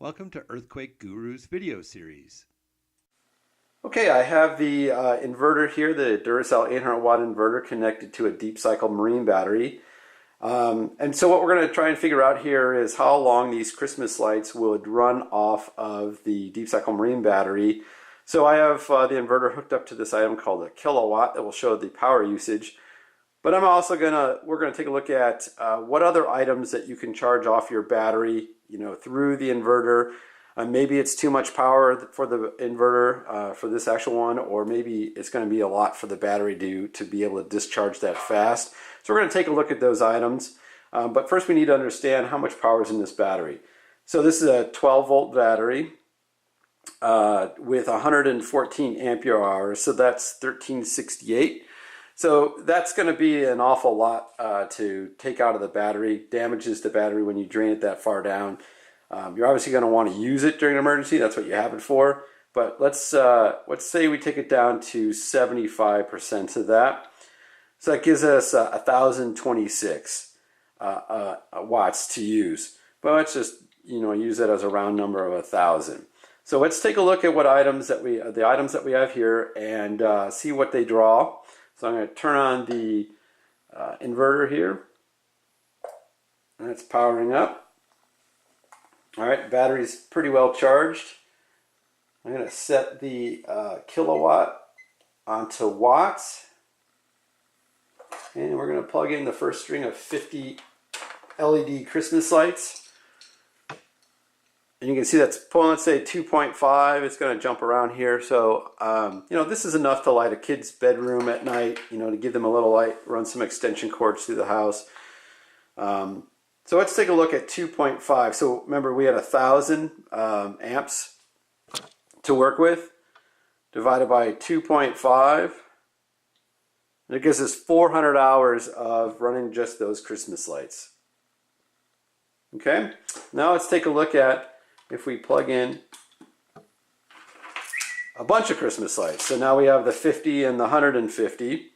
Welcome to Earthquake Guru's video series. Okay, I have the inverter here, the Duracell 800 watt inverter connected to a deep cycle marine battery. And so what we're going to try and figure out here is how long these Christmas lights would run off of the deep cycle marine battery. So I have the inverter hooked up to this item called a kilowatt that will show the power usage. But I'm also we're gonna take a look at what other items that you can charge off your battery, through the inverter. Maybe it's too much power for the inverter for this actual one, or maybe it's going to be a lot for the battery to be able to discharge that fast. So we're going to take a look at those items. But first we need to understand how much power is in this battery. So this is a 12 volt battery with 114 ampere hours, so that's 1368. So that's going to be an awful lot to take out of the battery. Damages the battery when you drain it that far down. You're obviously going to want to use it during an emergency. That's what you have it for. But let's say we take it down to 75% of that. So that gives us 1,026 watts to use. But let's just use that as a round number of 1,000. So let's take a look at the items that we have here and see what they draw. So I'm going to turn on the inverter here, and it's powering up. All right, battery's pretty well charged. I'm going to set the kilowatt onto watts, and we're going to plug in the first string of 50 LED Christmas lights. And you can see that's pulling, let's say 2.5. It's going to jump around here. So, this is enough to light a kid's bedroom at night, to give them a little light, run some extension cords through the house. So let's take a look at 2.5. So remember, we had 1,000 amps to work with, divided by 2.5. And it gives us 400 hours of running just those Christmas lights. Okay, now let's take a look at if we plug in a bunch of Christmas lights. So now we have the 50 and the 150.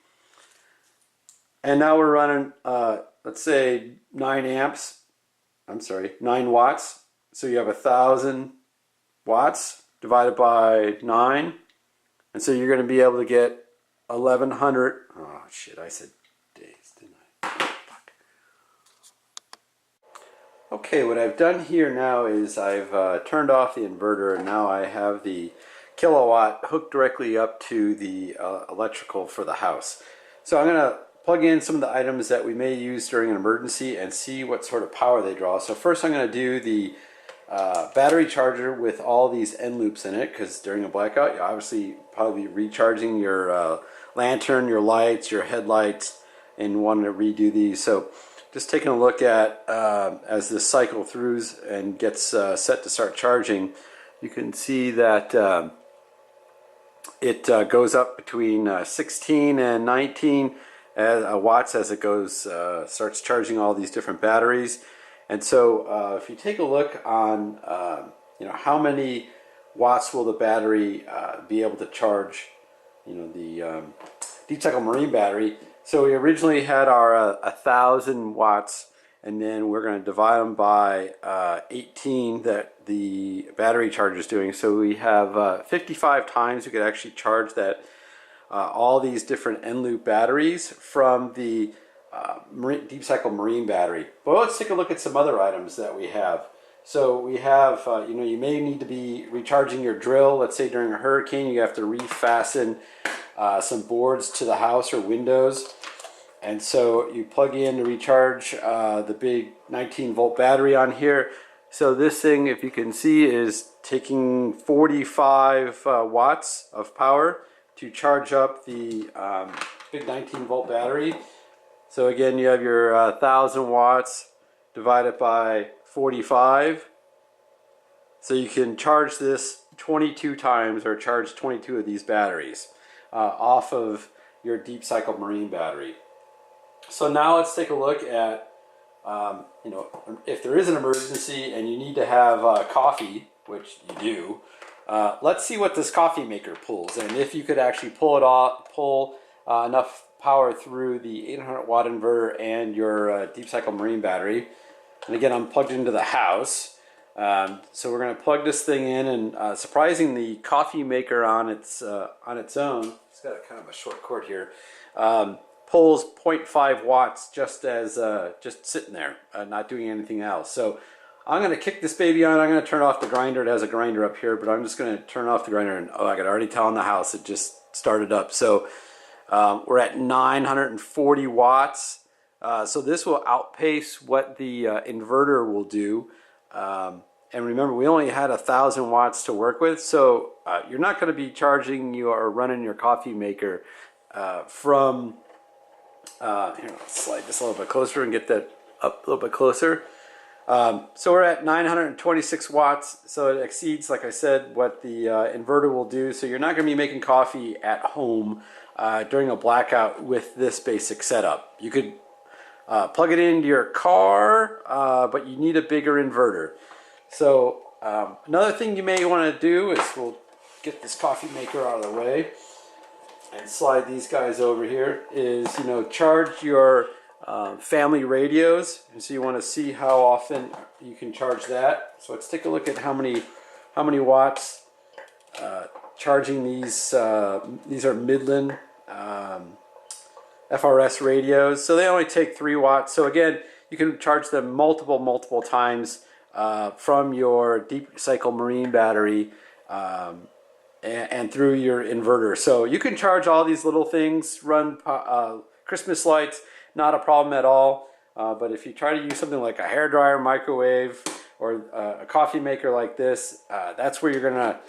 And now we're running, let's say 9 watts. So you have 1,000 watts divided by 9. And so you're going to be able to get 1,100. Oh shit, I said days, didn't I? Okay, what I've done here now is I've turned off the inverter, and now I have the kilowatt hooked directly up to the electrical for the house. So I'm going to plug in some of the items that we may use during an emergency and see what sort of power they draw. So first I'm going to do the battery charger with all these end loops in it, because during a blackout you obviously probably be recharging your lantern, your lights, your headlights, and wanting to redo these. So just taking a look at as this cycle throughs and gets set to start charging, you can see that it goes up between 16 and 19 watts as it goes starts charging all these different batteries. And so if you take a look on how many watts will the battery be able to charge, the deep cycle marine battery. So we originally had our 1,000 watts, and then we're going to divide them by 18 that the battery charger is doing. So we have 55 times we could actually charge that all these different end loop batteries from the deep cycle marine battery. But let's take a look at some other items that we have. So we have, you may need to be recharging your drill. Let's say during a hurricane you have to refasten some boards to the house or windows. And so you plug in to recharge the big 19 volt battery on here. So this thing, if you can see, is taking 45 watts of power to charge up the big 19 volt battery. So again, you have your 1,000 watts divided by 45. So you can charge this 22 times, or charge 22 of these batteries off of your deep cycle marine battery. So now let's take a look at, if there is an emergency and you need to have coffee, which you do, let's see what this coffee maker pulls, and if you could actually pull enough power through the 800 watt inverter and your deep cycle marine battery. And again, I'm plugged into the house. So we're going to plug this thing in, and surprising, the coffee maker on its own, it's got a kind of a short cord here, pulls 0.5 watts just as just sitting there, not doing anything else. So I'm going to kick this baby on. I'm going to turn off the grinder. It has a grinder up here, but I'm just going to turn off the grinder, and I can already tell in the house it just started up. So we're at 940 watts. So this will outpace what the inverter will do. And remember, we only had 1,000 watts to work with, so you're not going to be charging or running your coffee maker from. Here, I'll slide this a little bit closer and get that up a little bit closer. So we're at 926 watts, so it exceeds, like I said, what the inverter will do. So you're not going to be making coffee at home during a blackout with this basic setup. You could plug it into your car, but you need a bigger inverter. So another thing you may want to do is, we'll get this coffee maker out of the way and slide these guys over here, is, charge your family radios. And so you want to see how often you can charge that. So let's take a look at how many watts charging these. These are Midland FRS radios. So they only take 3 watts. So again, you can charge them multiple times from your deep cycle marine battery and through your inverter. So you can charge all these little things, run Christmas lights, not a problem at all. But if you try to use something like a hairdryer, microwave, or a coffee maker like this, that's where you're going to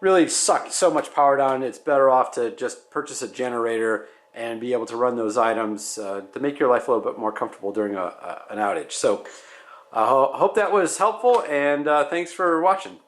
really suck so much power down. It's better off to just purchase a generator and be able to run those items to make your life a little bit more comfortable during an outage. So I hope that was helpful, and thanks for watching.